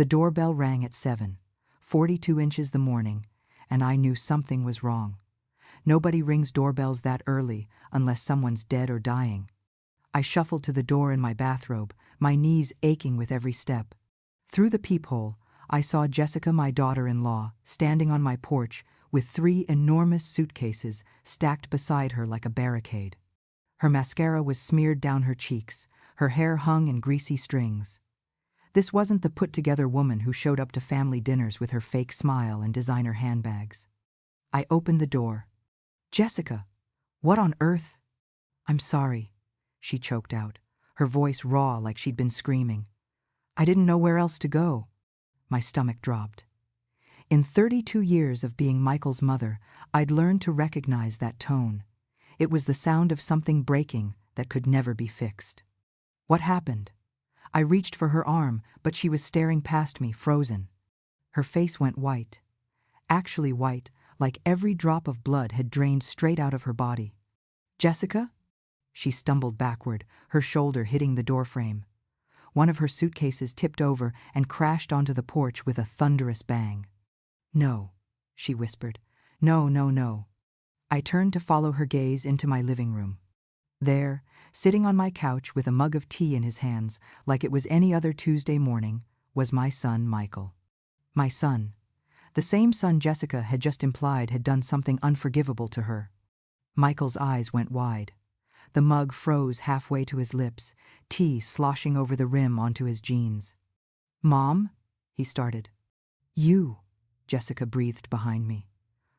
The doorbell rang at 7:42 inches the morning, and I knew something was wrong. Nobody rings doorbells that early unless someone's dead or dying. I shuffled to the door in my bathrobe, my knees aching with every step. Through the peephole, I saw Jessica, my daughter-in-law, standing on my porch with 3 enormous suitcases stacked beside her like a barricade. Her mascara was smeared down her cheeks, her hair hung in greasy strings. This wasn't the put-together woman who showed up to family dinners with her fake smile and designer handbags. I opened the door. "Jessica, what on earth?" "I'm sorry," she choked out, her voice raw like she'd been screaming. "I didn't know where else to go." My stomach dropped. In 32 years of being Michael's mother, I'd learned to recognize that tone. It was the sound of something breaking that could never be fixed. "What happened?" I reached for her arm, but she was staring past me, frozen. Her face went white. Actually white, like every drop of blood had drained straight out of her body. "Jessica?" She stumbled backward, her shoulder hitting the doorframe. One of her suitcases tipped over and crashed onto the porch with a thunderous bang. "No," she whispered. "No, no, no." I turned to follow her gaze into my living room. There, sitting on my couch with a mug of tea in his hands, like it was any other Tuesday morning, was my son, Michael. My son. The same son Jessica had just implied had done something unforgivable to her. Michael's eyes went wide. The mug froze halfway to his lips, tea sloshing over the rim onto his jeans. "Mom?" he started. "You," Jessica breathed behind me.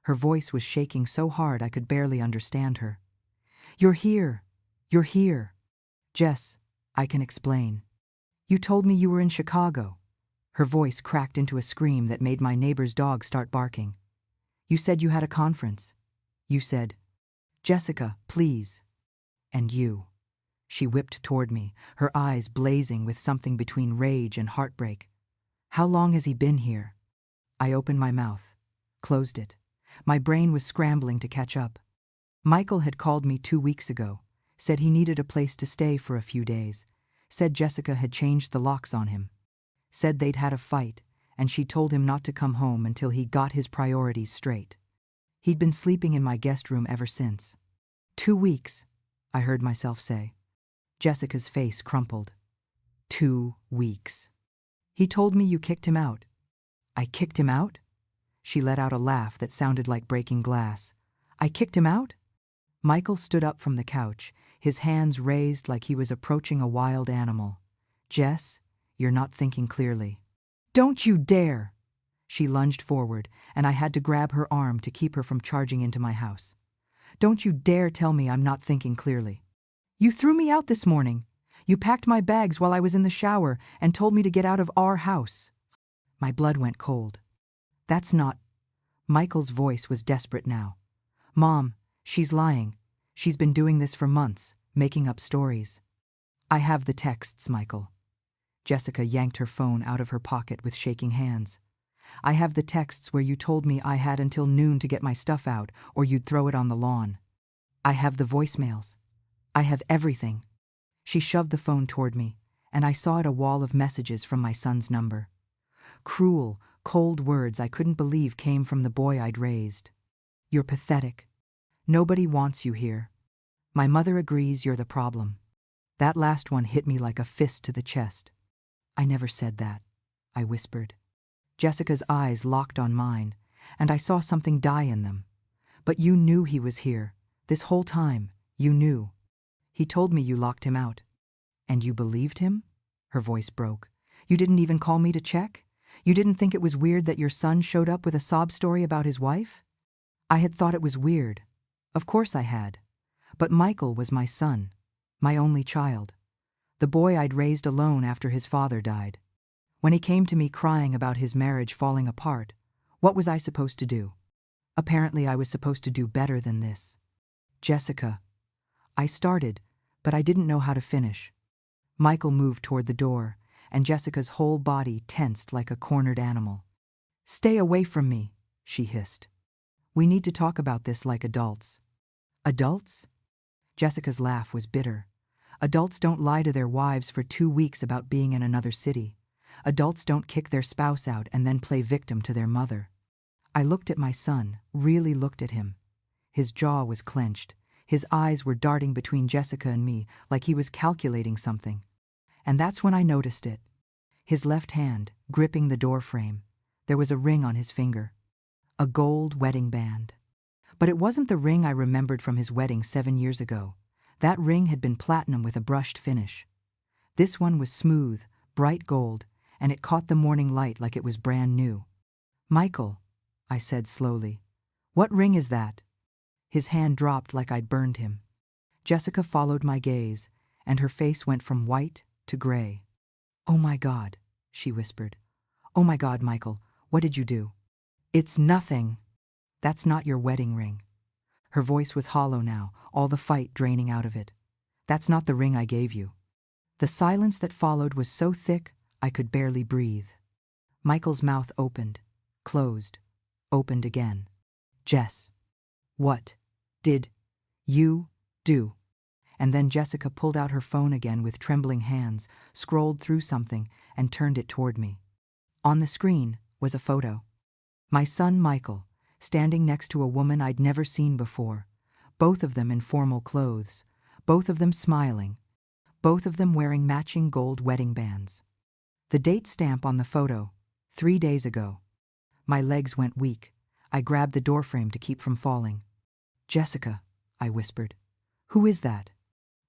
Her voice was shaking so hard I could barely understand her. "You're here. You're here." "Jess, I can explain. You told me you were in Chicago." Her voice cracked into a scream that made my neighbor's dog start barking. "You said you had a conference. You said, 'Jessica, please.' And you." She whipped toward me, her eyes blazing with something between rage and heartbreak. "How long has he been here?" I opened my mouth, closed it. My brain was scrambling to catch up. Michael had called me 2 weeks ago, said he needed a place to stay for a few days, said Jessica had changed the locks on him, said they'd had a fight, and she told him not to come home until he got his priorities straight. He'd been sleeping in my guest room ever since. 2 weeks, I heard myself say. Jessica's face crumpled. 2 weeks. "He told me you kicked him out." "I kicked him out?" She let out a laugh that sounded like breaking glass. "I kicked him out?" Michael stood up from the couch, his hands raised like he was approaching a wild animal. "Jess, you're not thinking clearly." "Don't you dare!" She lunged forward, and I had to grab her arm to keep her from charging into my house. "Don't you dare tell me I'm not thinking clearly. You threw me out this morning. You packed my bags while I was in the shower and told me to get out of our house." My blood went cold. "That's not—" Michael's voice was desperate now. "Mom, she's lying. She's been doing this for months, making up stories." "I have the texts, Michael." Jessica yanked her phone out of her pocket with shaking hands. "I have the texts where you told me I had until noon to get my stuff out or you'd throw it on the lawn. I have the voicemails. I have everything." She shoved the phone toward me, and I saw it a wall of messages from my son's number. Cruel, cold words I couldn't believe came from the boy I'd raised. "You're pathetic. Nobody wants you here. My mother agrees you're the problem." That last one hit me like a fist to the chest. "I never said that," I whispered. Jessica's eyes locked on mine, and I saw something die in them. "But you knew he was here. This whole time, you knew. He told me you locked him out." "And you believed him?" Her voice broke. "You didn't even call me to check? You didn't think it was weird that your son showed up with a sob story about his wife?" I had thought it was weird. Of course I had. But Michael was my son, my only child. The boy I'd raised alone after his father died. When he came to me crying about his marriage falling apart, what was I supposed to do? Apparently I was supposed to do better than this. "Jessica." I started, but I didn't know how to finish. Michael moved toward the door, and Jessica's whole body tensed like a cornered animal. "Stay away from me," she hissed. "We need to talk about this like adults." "Adults?" Jessica's laugh was bitter. "Adults don't lie to their wives for 2 weeks about being in another city. Adults don't kick their spouse out and then play victim to their mother. I looked at my son, really looked at him. His jaw was clenched. His eyes were darting between Jessica and me like he was calculating something. And that's when I noticed it. His left hand, gripping the door frame. There was a ring on his finger. A gold wedding band. But it wasn't the ring I remembered from his wedding 7 years ago. That ring had been platinum with a brushed finish. This one was smooth, bright gold, and it caught the morning light like it was brand new. "Michael," I said slowly, "what ring is that?" His hand dropped like I'd burned him. Jessica followed my gaze, and her face went from white to gray. "Oh my God," she whispered. "Oh my God, Michael, what did you do?" "It's nothing." "That's not your wedding ring." Her voice was hollow now, all the fight draining out of it. "That's not the ring I gave you." The silence that followed was so thick I could barely breathe. Michael's mouth opened, closed, opened again. "Jess, what did you do?" And then Jessica pulled out her phone again with trembling hands, scrolled through something, and turned it toward me. On the screen was a photo. My son Michael, standing next to a woman I'd never seen before, both of them in formal clothes, both of them smiling, both of them wearing matching gold wedding bands. The date stamp on the photo, 3 days ago. My legs went weak. I grabbed the doorframe to keep from falling. "Jessica," I whispered. "Who is that?"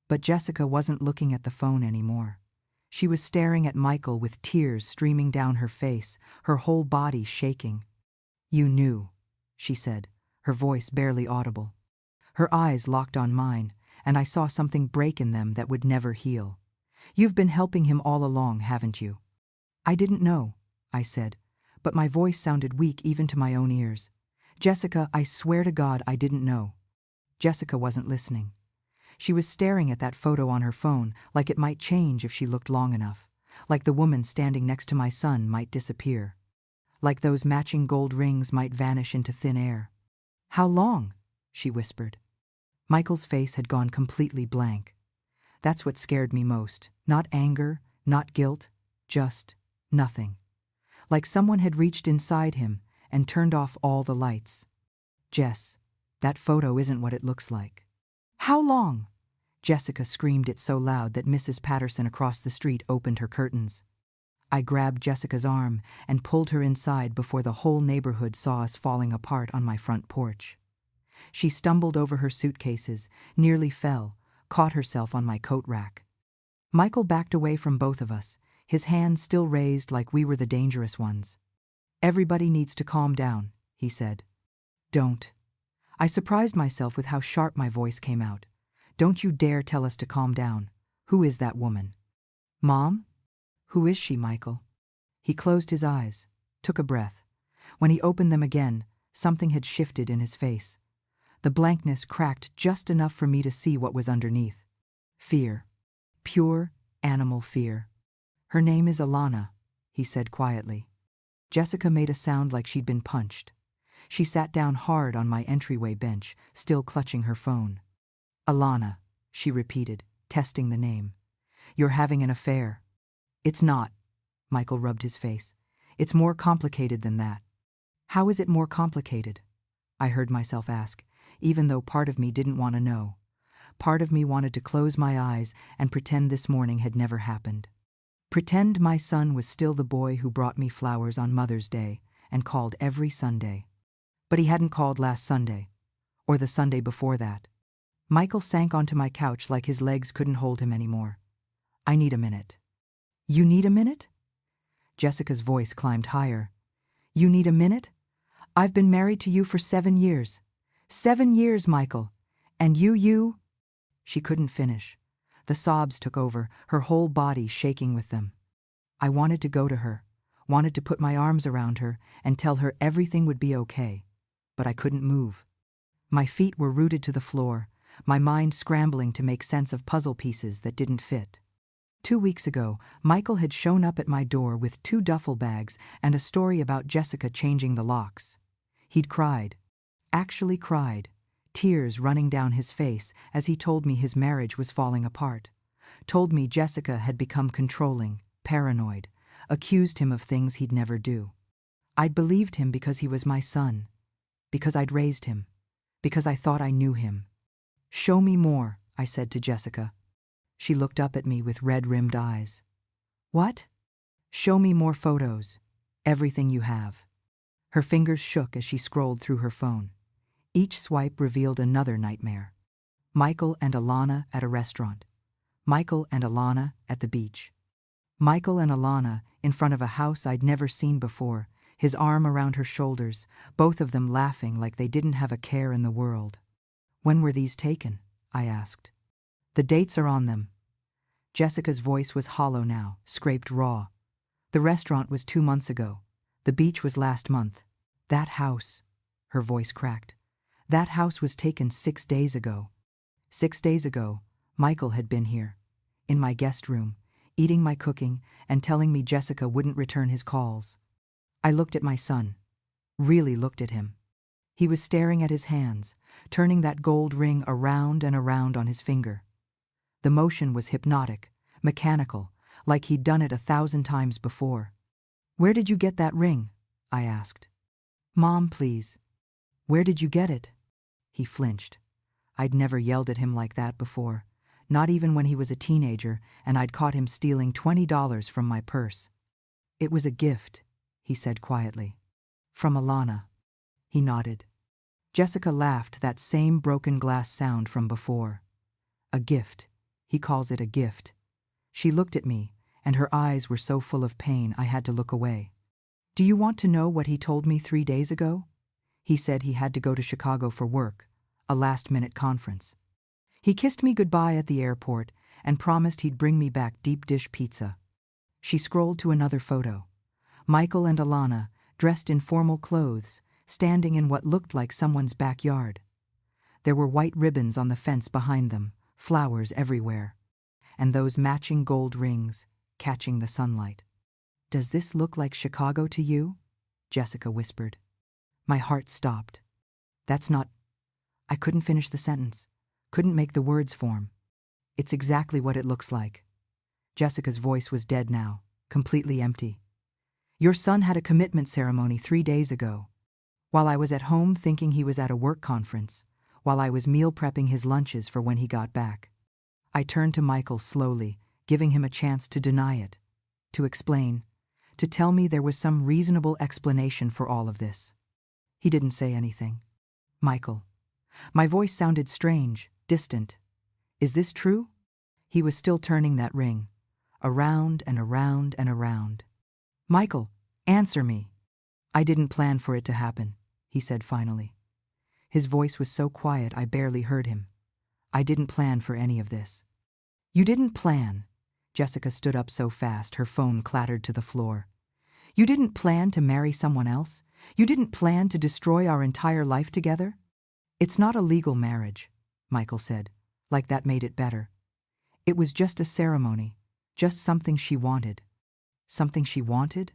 But Jessica wasn't looking at the phone anymore. She was staring at Michael with tears streaming down her face, her whole body shaking. "You knew," she said, her voice barely audible. Her eyes locked on mine, and I saw something break in them that would never heal. "You've been helping him all along, haven't you?" "I didn't know," I said, but my voice sounded weak even to my own ears. "Jessica, I swear to God I didn't know." Jessica wasn't listening. She was staring at that photo on her phone like it might change if she looked long enough, like the woman standing next to my son might disappear, like those matching gold rings might vanish into thin air. "How long?" she whispered. Michael's face had gone completely blank. That's what scared me most. Not anger, not guilt, just nothing. Like someone had reached inside him and turned off all the lights. "Jess, that photo isn't what it looks like." "How long?" Jessica screamed it so loud that Mrs. Patterson across the street opened her curtains. I grabbed Jessica's arm and pulled her inside before the whole neighborhood saw us falling apart on my front porch. She stumbled over her suitcases, nearly fell, caught herself on my coat rack. Michael backed away from both of us, his hands still raised like we were the dangerous ones. "Everybody needs to calm down," he said. "Don't." I surprised myself with how sharp my voice came out. "Don't you dare tell us to calm down. Who is that woman?" "Mom?" "Who is she, Michael?" He closed his eyes, took a breath. When he opened them again, something had shifted in his face. The blankness cracked just enough for me to see what was underneath. Fear. Pure, animal fear. "Her name is Alana," he said quietly. Jessica made a sound like she'd been punched. She sat down hard on my entryway bench, still clutching her phone. "Alana," she repeated, testing the name. "You're having an affair." "It's not." Michael rubbed his face. "It's more complicated than that." "How is it more complicated?" I heard myself ask, even though part of me didn't want to know. Part of me wanted to close my eyes and pretend this morning had never happened. Pretend my son was still the boy who brought me flowers on Mother's Day and called every Sunday. But he hadn't called last Sunday, or the Sunday before that. Michael sank onto my couch like his legs couldn't hold him anymore. "I need a minute." "You need a minute?" Jessica's voice climbed higher. "You need a minute? I've been married to you for 7 years. 7 years, Michael. And you... She couldn't finish. The sobs took over, her whole body shaking with them. I wanted to go to her, wanted to put my arms around her and tell her everything would be okay, but I couldn't move. My feet were rooted to the floor, my mind scrambling to make sense of puzzle pieces that didn't fit. 2 weeks ago, Michael had shown up at my door with 2 duffel bags and a story about Jessica changing the locks. He'd cried, actually cried, tears running down his face as he told me his marriage was falling apart, told me Jessica had become controlling, paranoid, accused him of things he'd never do. I'd believed him because he was my son, because I'd raised him, because I thought I knew him. "Show me more," I said to Jessica. She looked up at me with red-rimmed eyes. "What?" "Show me more photos. Everything you have." Her fingers shook as she scrolled through her phone. Each swipe revealed another nightmare. Michael and Alana at a restaurant. Michael and Alana at the beach. Michael and Alana in front of a house I'd never seen before, his arm around her shoulders, both of them laughing like they didn't have a care in the world. "When were these taken?" I asked. "The dates are on them." Jessica's voice was hollow now, scraped raw. "The restaurant was 2 months ago. The beach was last month. That house," her voice cracked, "that house was taken 6 days ago. 6 days ago, Michael had been here, in my guest room, eating my cooking and telling me Jessica wouldn't return his calls." I looked at my son, really looked at him. He was staring at his hands, turning that gold ring around and around on his finger. The motion was hypnotic, mechanical, like he'd done it 1,000 times before. "Where did you get that ring?" I asked. "Mom, please." "Where did you get it?" He flinched. I'd never yelled at him like that before, not even when he was a teenager and I'd caught him stealing $20 from my purse. "It was a gift," he said quietly. "From Alana." He nodded. Jessica laughed, that same broken glass sound from before. "A gift. He calls it a gift." She looked at me, and her eyes were so full of pain I had to look away. "Do you want to know what he told me 3 days ago?" He said he had to go to Chicago for work, a last-minute conference. He kissed me goodbye at the airport and promised he'd bring me back deep dish pizza. She scrolled to another photo. Michael and Alana, dressed in formal clothes, standing in what looked like someone's backyard. There were white ribbons on the fence behind them, flowers everywhere, and those matching gold rings, catching the sunlight. "Does this look like Chicago to you?" Jessica whispered. My heart stopped. "That's not—" I couldn't finish the sentence, couldn't make the words form. "It's exactly what it looks like." Jessica's voice was dead now, completely empty. "Your son had a commitment ceremony 3 days ago. While I was at home thinking he was at a work conference, while I was meal prepping his lunches for when he got back." I turned to Michael slowly, giving him a chance to deny it, to explain, to tell me there was some reasonable explanation for all of this. He didn't say anything. "Michael." My voice sounded strange, distant. "Is this true?" He was still turning that ring, around and around and around. "Michael, answer me." "I didn't plan for it to happen," he said finally. His voice was so quiet I barely heard him. "I didn't plan for any of this." "You didn't plan?" Jessica stood up so fast her phone clattered to the floor. "You didn't plan to marry someone else? You didn't plan to destroy our entire life together?" "It's not a legal marriage," Michael said, like that made it better. "It was just a ceremony, just something she wanted." "Something she wanted?"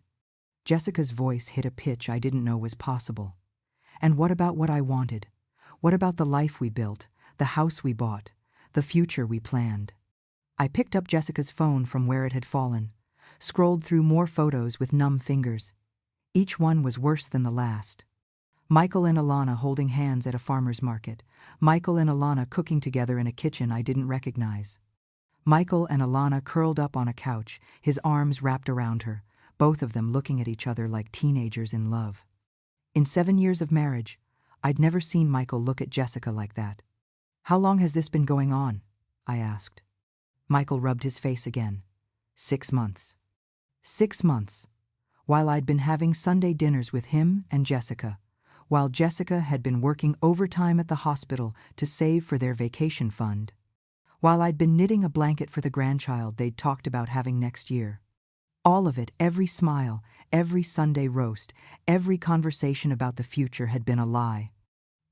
Jessica's voice hit a pitch I didn't know was possible. "And what about what I wanted? What about the life we built, the house we bought, the future we planned?" I picked up Jessica's phone from where it had fallen, scrolled through more photos with numb fingers. Each one was worse than the last. Michael and Alana holding hands at a farmer's market. Michael and Alana cooking together in a kitchen I didn't recognize. Michael and Alana curled up on a couch, his arms wrapped around her, both of them looking at each other like teenagers in love. In 7 years of marriage, I'd never seen Michael look at Jessica like that. "How long has this been going on?" I asked. Michael rubbed his face again. 6 months. 6 months. While I'd been having Sunday dinners with him and Jessica, while Jessica had been working overtime at the hospital to save for their vacation fund, while I'd been knitting a blanket for the grandchild they'd talked about having next year. All of it, every smile, every Sunday roast, every conversation about the future had been a lie.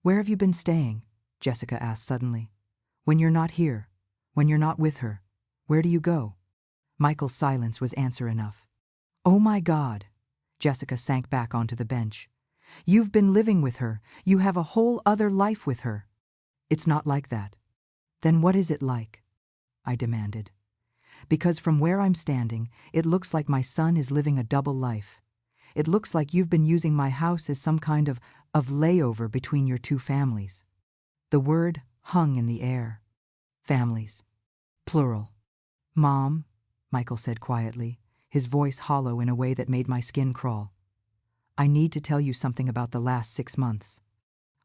"Where have you been staying?" Jessica asked suddenly. "When you're not here, when you're not with her, where do you go?" Michael's silence was answer enough. "Oh my God." Jessica sank back onto the bench. "You've been living with her. You have a whole other life with her." "It's not like that." "Then what is it like?" I demanded. Because from where I'm standing, it looks like my son is living a double life. It looks like you've been using my house as some kind of layover between your two families." The word hung in the air. Families. Plural. "Mom," Michael said quietly, his voice hollow in a way that made my skin crawl. "I need to tell you something about the last 6 months."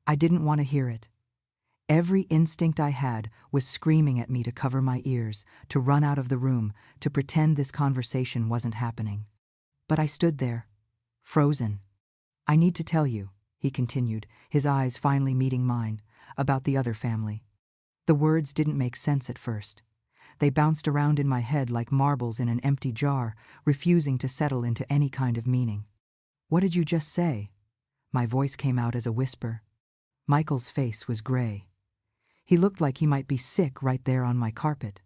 I didn't want to hear it. Every instinct I had was screaming at me to cover my ears, to run out of the room, to pretend this conversation wasn't happening. But I stood there, frozen. "I need to tell you," he continued, his eyes finally meeting mine, "about the other family." The words didn't make sense at first. They bounced around in my head like marbles in an empty jar, refusing to settle into any kind of meaning. "What did you just say?" My voice came out as a whisper. Michael's face was gray. He looked like he might be sick right there on my carpet.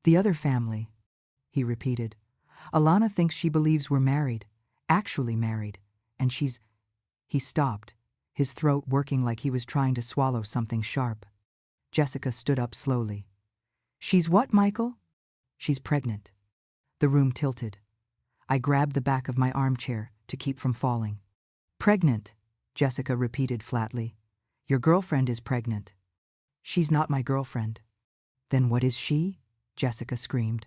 "The other family," he repeated. "Alana thinks she believes we're married, actually married, and she's—" He stopped, his throat working like he was trying to swallow something sharp. Jessica stood up slowly. "She's what, Michael?" "She's pregnant." The room tilted. I grabbed the back of my armchair to keep from falling. "Pregnant," Jessica repeated flatly. "Your girlfriend is pregnant." "She's not my girlfriend." "Then what is she?" Jessica screamed.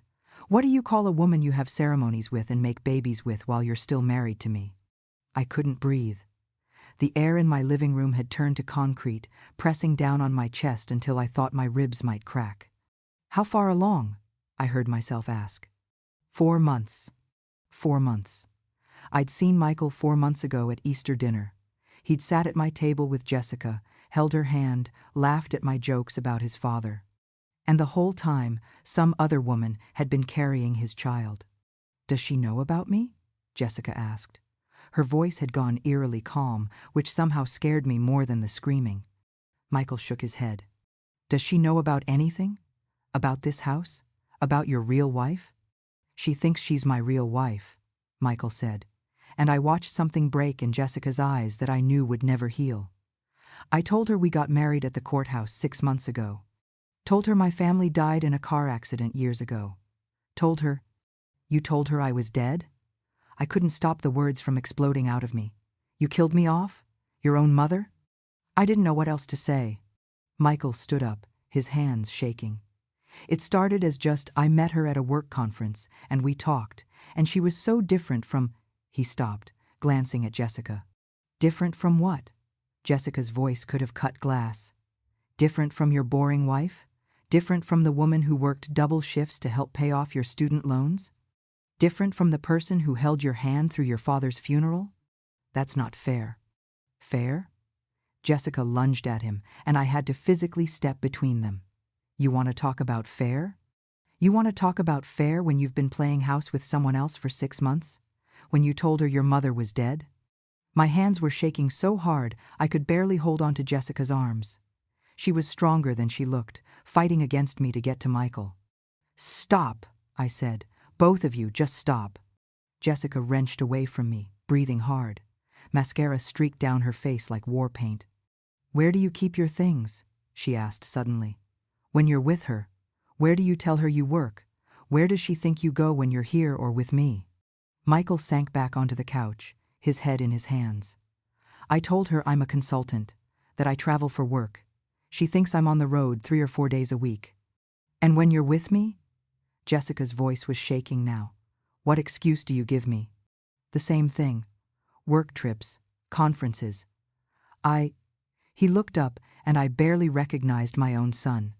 "What do you call a woman you have ceremonies with and make babies with while you're still married to me?" I couldn't breathe. The air in my living room had turned to concrete, pressing down on my chest until I thought my ribs might crack. "How far along?" I heard myself ask. 4 months. 4 months. I'd seen Michael 4 months ago at Easter dinner. He'd sat at my table with Jessica, held her hand, laughed at my jokes about his father. And the whole time, some other woman had been carrying his child. "Does she know about me?" Jessica asked. Her voice had gone eerily calm, which somehow scared me more than the screaming. Michael shook his head. "Does she know about anything? About this house? About your real wife?" "She thinks she's my real wife," Michael said, and I watched something break in Jessica's eyes that I knew would never heal. "I told her we got married at the courthouse 6 months ago. Told her my family died in a car accident years ago. Told her—" "You told her I was dead?" I couldn't stop the words from exploding out of me. "You killed me off? Your own mother?" I didn't know what else to say. Michael stood up, his hands shaking. "It started as just I met her at a work conference, and we talked, and she was so different from—" He stopped, glancing at Jessica. "Different from what?" Jessica's voice could have cut glass. "Different from your boring wife? Different from the woman who worked double shifts to help pay off your student loans? Different from the person who held your hand through your father's funeral? That's not fair." "Fair?" Jessica lunged at him, and I had to physically step between them. "You want to talk about fair? You want to talk about fair when you've been playing house with someone else for 6 months? When you told her your mother was dead?" My hands were shaking so hard I could barely hold on to Jessica's arms. She was stronger than she looked, fighting against me to get to Michael. "Stop," I said. "Both of you, just stop." Jessica wrenched away from me, breathing hard. Mascara streaked down her face like war paint. "Where do you keep your things?" she asked suddenly. "When you're with her, where do you tell her you work? Where does she think you go when you're here or with me?" Michael sank back onto the couch, his head in his hands. "I told her I'm a consultant, that I travel for work. She thinks I'm on the road 3 or 4 days a week." "And when you're with me?" Jessica's voice was shaking now. "What excuse do you give me?" "The same thing. Work trips, conferences." He looked up, and I barely recognized my own son.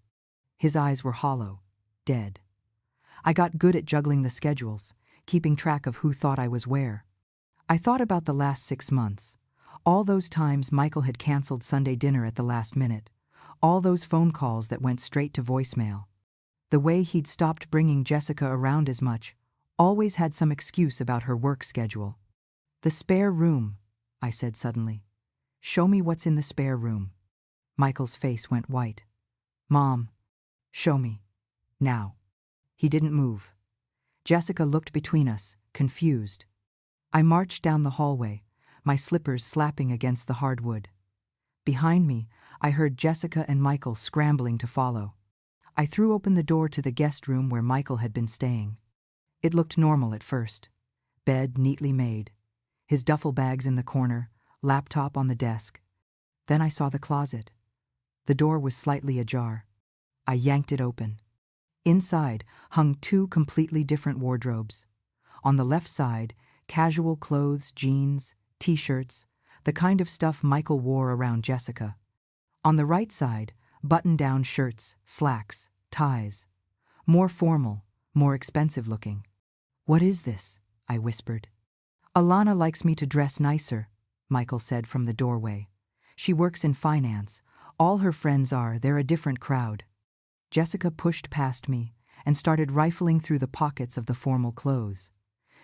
His eyes were hollow, dead. I got good at juggling the schedules, keeping track of who thought I was where. I thought about the last 6 months. All those times Michael had canceled Sunday dinner at the last minute. All those phone calls that went straight to voicemail. The way he'd stopped bringing Jessica around as much, always had some excuse about her work schedule. "The spare room," I said suddenly. "Show me what's in the spare room." Michael's face went white. "Mom, show me. Now." He didn't move. Jessica looked between us, confused. I marched down the hallway, my slippers slapping against the hardwood. Behind me, I heard Jessica and Michael scrambling to follow. I threw open the door to the guest room where Michael had been staying. It looked normal at first. Bed neatly made. His duffel bags in the corner, laptop on the desk. Then I saw the closet. The door was slightly ajar. I yanked it open. Inside hung two completely different wardrobes. On the left side, casual clothes, jeans, t-shirts, the kind of stuff Michael wore around Jessica. On the right side, button-down shirts, slacks, ties. More formal, more expensive looking. "What is this?" I whispered. "Alana likes me to dress nicer," Michael said from the doorway. "She works in finance. All her friends are, they're a different crowd." Jessica pushed past me and started rifling through the pockets of the formal clothes.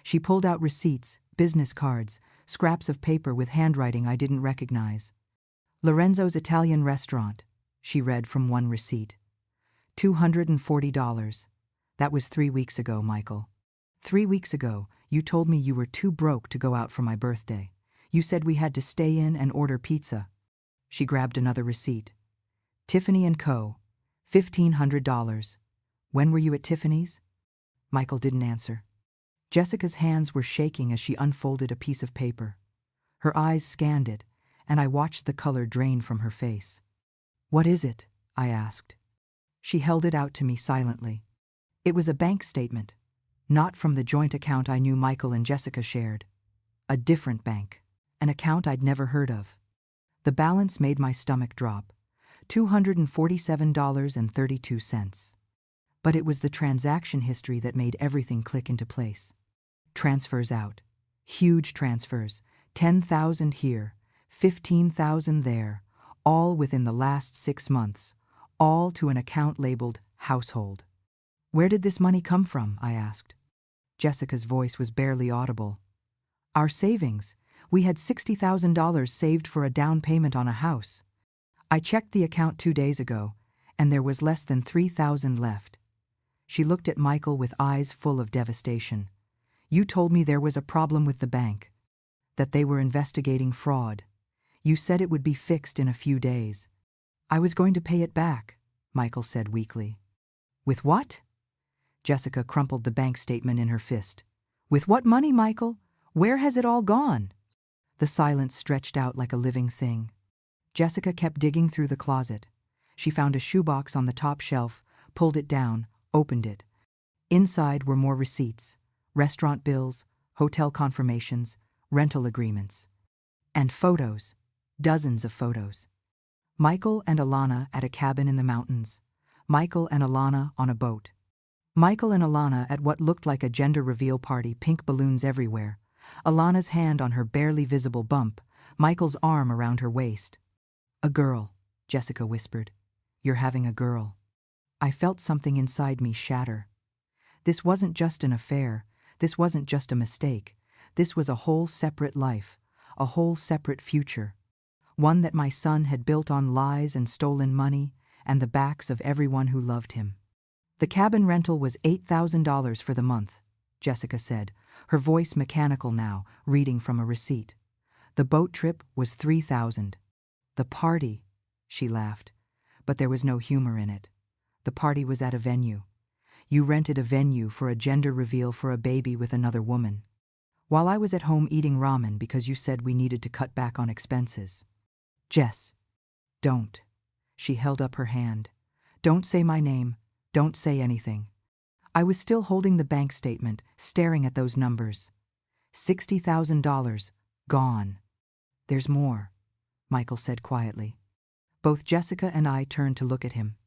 She pulled out receipts, business cards, scraps of paper with handwriting I didn't recognize. "Lorenzo's Italian restaurant," she read from one receipt. $240. That was 3 weeks ago, Michael. 3 weeks ago, you told me you were too broke to go out for my birthday. You said we had to stay in and order pizza. She grabbed another receipt. "Tiffany & Co., $1,500. When were you at Tiffany's?" Michael didn't answer. Jessica's hands were shaking as she unfolded a piece of paper. Her eyes scanned it, and I watched the color drain from her face. "What is it?" I asked. She held it out to me silently. It was a bank statement, not from the joint account I knew Michael and Jessica shared. A different bank, an account I'd never heard of. The balance made my stomach drop. $247.32. But it was the transaction history that made everything click into place. Transfers out. Huge transfers. 10,000 here, 15,000 there, all within the last 6 months, all to an account labeled household. "Where did this money come from?" I asked. Jessica's voice was barely audible. "Our savings. We had $60,000 saved for a down payment on a house. I checked the account 2 days ago, and there was less than 3,000 left." She looked at Michael with eyes full of devastation. "You told me there was a problem with the bank, that they were investigating fraud. You said it would be fixed in a few days." "I was going to pay it back," Michael said weakly. "With what?" Jessica crumpled the bank statement in her fist. "With what money, Michael? Where has it all gone?" The silence stretched out like a living thing. Jessica kept digging through the closet. She found a shoebox on the top shelf, pulled it down, opened it. Inside were more receipts, restaurant bills, hotel confirmations, rental agreements. And photos. Dozens of photos. Michael and Alana at a cabin in the mountains. Michael and Alana on a boat. Michael and Alana at what looked like a gender reveal party, pink balloons everywhere. Alana's hand on her barely visible bump, Michael's arm around her waist. "A girl," Jessica whispered. "You're having a girl." I felt something inside me shatter. This wasn't just an affair. This wasn't just a mistake. This was a whole separate life, a whole separate future. One that my son had built on lies and stolen money and the backs of everyone who loved him. "The cabin rental was $8,000 for the month," Jessica said, her voice mechanical now, reading from a receipt. "The boat trip was $3,000. The party," she laughed, but there was no humor in it. "The party was at a venue. You rented a venue for a gender reveal for a baby with another woman. While I was at home eating ramen because you said we needed to cut back on expenses." "Jess, don't." She held up her hand. "Don't say my name. Don't say anything." I was still holding the bank statement, staring at those numbers. $60,000, gone. "There's more," Michael said quietly. Both Jessica and I turned to look at him.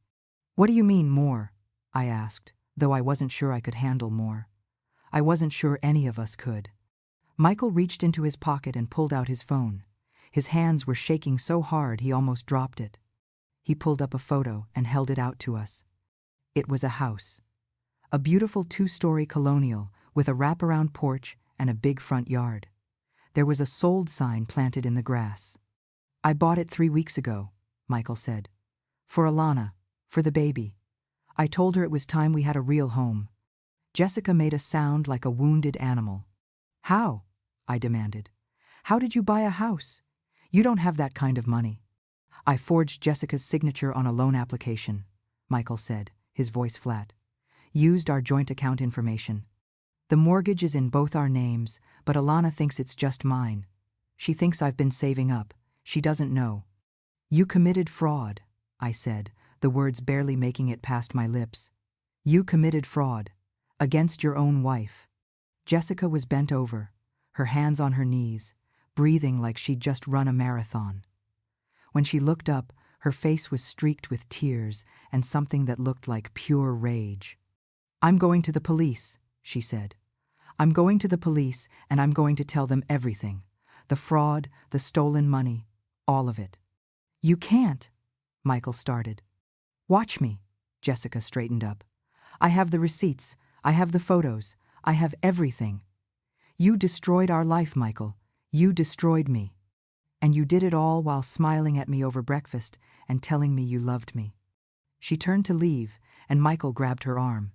"What do you mean, more?" I asked, though I wasn't sure I could handle more. I wasn't sure any of us could. Michael reached into his pocket and pulled out his phone. His hands were shaking so hard he almost dropped it. He pulled up a photo and held it out to us. It was a house. A beautiful 2-story colonial with a wraparound porch and a big front yard. There was a sold sign planted in the grass. "I bought it 3 weeks ago," Michael said. "For Alana, for the baby. I told her it was time we had a real home." Jessica made a sound like a wounded animal. "How?" I demanded. "How did you buy a house? You don't have that kind of money." "I forged Jessica's signature on a loan application," Michael said, his voice flat. Used our joint account information. The mortgage is in both our names, but Alana thinks it's just mine. She thinks I've been saving up. She doesn't know. You committed fraud, I said, the words barely making it past my lips. You committed fraud. Against your own wife. Jessica was bent over, her hands on her knees, breathing like she'd just run a marathon. When she looked up, her face was streaked with tears and something that looked like pure rage. I'm going to the police, she said. I'm going to the police and I'm going to tell them everything. The fraud, the stolen money, all of it. You can't, Michael started. Watch me, Jessica straightened up. I have the receipts, I have the photos, I have everything. You destroyed our life, Michael. You destroyed me. And you did it all while smiling at me over breakfast and telling me you loved me. She turned to leave, and Michael grabbed her arm.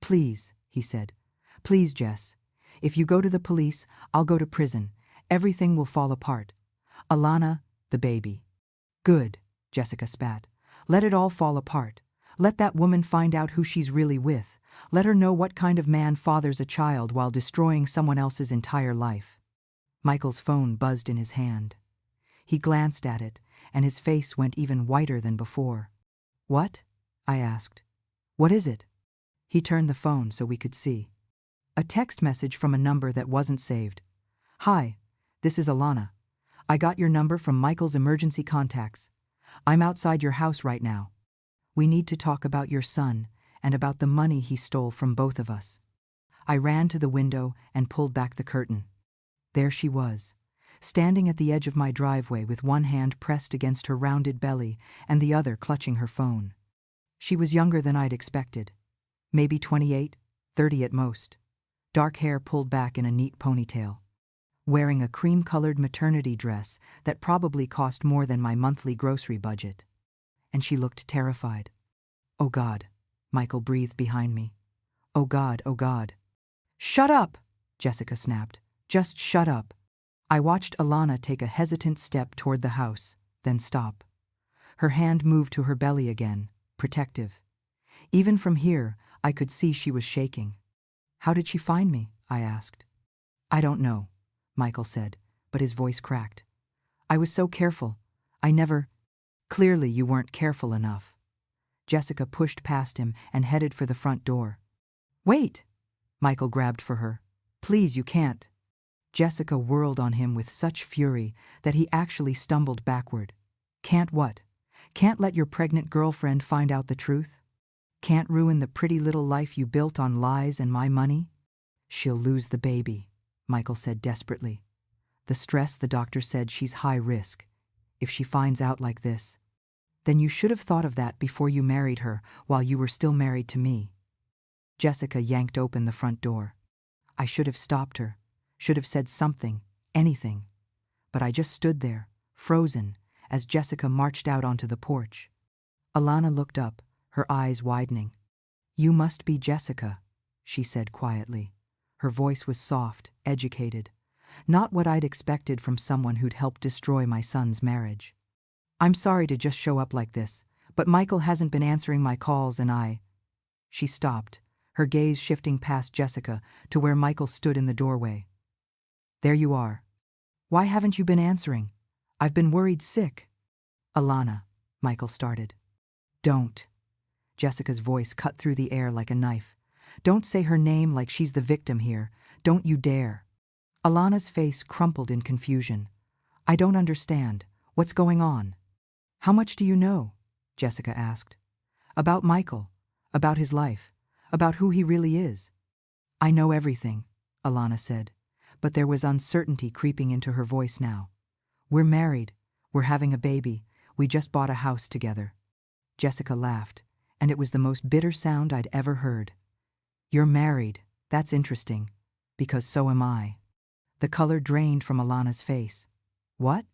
Please, he said. Please, Jess. If you go to the police, I'll go to prison. Everything will fall apart. Alana, the baby. Good, Jessica spat. Let it all fall apart. Let that woman find out who she's really with. Let her know what kind of man fathers a child while destroying someone else's entire life. Michael's phone buzzed in his hand. He glanced at it, and his face went even whiter than before. What? I asked. What is it? He turned the phone so we could see. A text message from a number that wasn't saved. Hi, this is Alana. I got your number from Michael's emergency contacts. I'm outside your house right now. We need to talk about your son and about the money he stole from both of us. I ran to the window and pulled back the curtain. There she was, standing at the edge of my driveway with one hand pressed against her rounded belly and the other clutching her phone. She was younger than I'd expected. Maybe 28, 30 at most. Dark hair pulled back in a neat ponytail. Wearing a cream-colored maternity dress that probably cost more than my monthly grocery budget. And she looked terrified. Oh God, Michael breathed behind me. Oh God, oh God. Shut up, Jessica snapped. Just shut up. I watched Alana take a hesitant step toward the house, then stop. Her hand moved to her belly again, protective. Even from here, I could see she was shaking. How did she find me? I asked. I don't know, Michael said, but his voice cracked. I was so careful. I never... Clearly you weren't careful enough. Jessica pushed past him and headed for the front door. Wait! Michael grabbed for her. Please, you can't. Jessica whirled on him with such fury that he actually stumbled backward. Can't what? Can't let your pregnant girlfriend find out the truth? Can't ruin the pretty little life you built on lies and my money? She'll lose the baby, Michael said desperately. The stress, the doctor said, she's high risk. If she finds out like this, then you should have thought of that before you married her while you were still married to me. Jessica yanked open the front door. I should have stopped her, should have said something, anything. But I just stood there, frozen, as Jessica marched out onto the porch. Alana looked up, her eyes widening. You must be Jessica, she said quietly. Her voice was soft, educated. Not what I'd expected from someone who'd helped destroy my son's marriage. I'm sorry to just show up like this, but Michael hasn't been answering my calls and I... She stopped, her gaze shifting past Jessica to where Michael stood in the doorway. There you are. Why haven't you been answering? I've been worried sick. Alana, Michael started. Don't. Jessica's voice cut through the air like a knife. Don't say her name like she's the victim here. Don't you dare. Alana's face crumpled in confusion. I don't understand. What's going on? How much do you know? Jessica asked. About Michael. About his life. About who he really is. I know everything, Alana said, but there was uncertainty creeping into her voice now. We're married. We're having a baby. We just bought a house together. Jessica laughed, and it was the most bitter sound I'd ever heard. You're married. That's interesting. Because so am I. The color drained from Alana's face. What?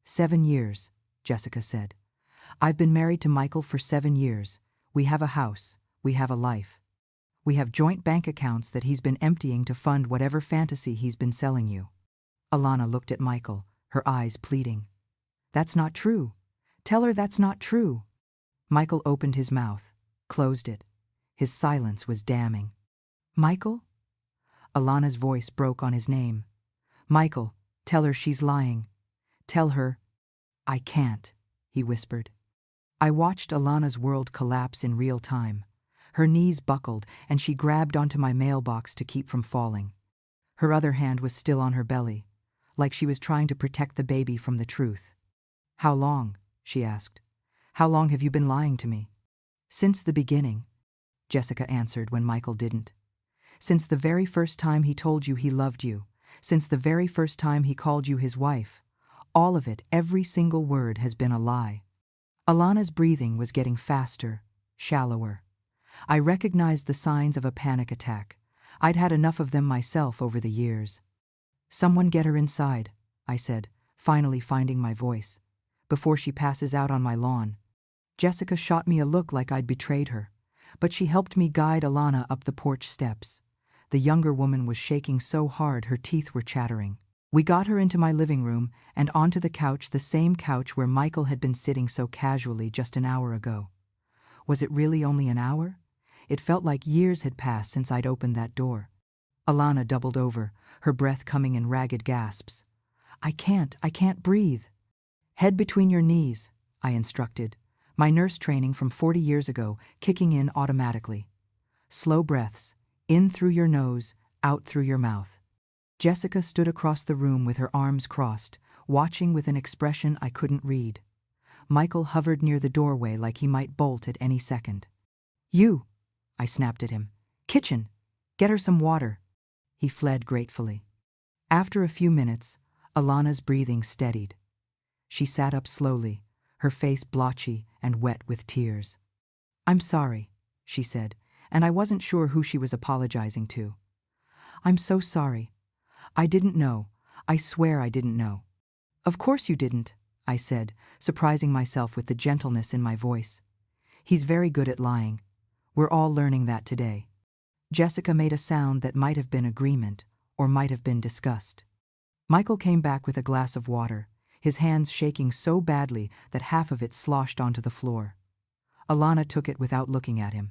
7 years, Jessica said. I've been married to Michael for 7 years. We have a house. We have a life. We have joint bank accounts that he's been emptying to fund whatever fantasy he's been selling you. Alana looked at Michael, her eyes pleading. That's not true. Tell her that's not true. Michael opened his mouth, closed it. His silence was damning. Michael? Alana's voice broke on his name. Michael, tell her she's lying. Tell her. I can't, he whispered. I watched Alana's world collapse in real time. Her knees buckled, and she grabbed onto my mailbox to keep from falling. Her other hand was still on her belly, like she was trying to protect the baby from the truth. How long? She asked. How long have you been lying to me? Since the beginning, Jessica answered when Michael didn't. Since the very first time he told you he loved you, since the very first time he called you his wife. All of it, every single word, has been a lie. Alana's breathing was getting faster, shallower. I recognized the signs of a panic attack. I'd had enough of them myself over the years. Someone get her inside, I said, finally finding my voice, before she passes out on my lawn. Jessica shot me a look like I'd betrayed her, but she helped me guide Alana up the porch steps. The younger woman was shaking so hard her teeth were chattering. We got her into my living room and onto the couch, the same couch where Michael had been sitting so casually just an hour ago. Was it really only an hour? It felt like years had passed since I'd opened that door. Alana doubled over, her breath coming in ragged gasps. I can't breathe. Head between your knees, I instructed, my nurse training from 40 years ago kicking in automatically. Slow breaths, in through your nose, out through your mouth. Jessica stood across the room with her arms crossed, watching with an expression I couldn't read. Michael hovered near the doorway like he might bolt at any second. You, I snapped at him. Kitchen, get her some water. He fled gratefully. After a few minutes, Alana's breathing steadied. She sat up slowly, her face blotchy and wet with tears. I'm sorry, she said, and I wasn't sure who she was apologizing to. I'm so sorry. I didn't know. I swear I didn't know. Of course you didn't, I said, surprising myself with the gentleness in my voice. He's very good at lying. We're all learning that today. Jessica made a sound that might have been agreement or might have been disgust. Michael came back with a glass of water, his hands shaking so badly that half of it sloshed onto the floor. Alana took it without looking at him.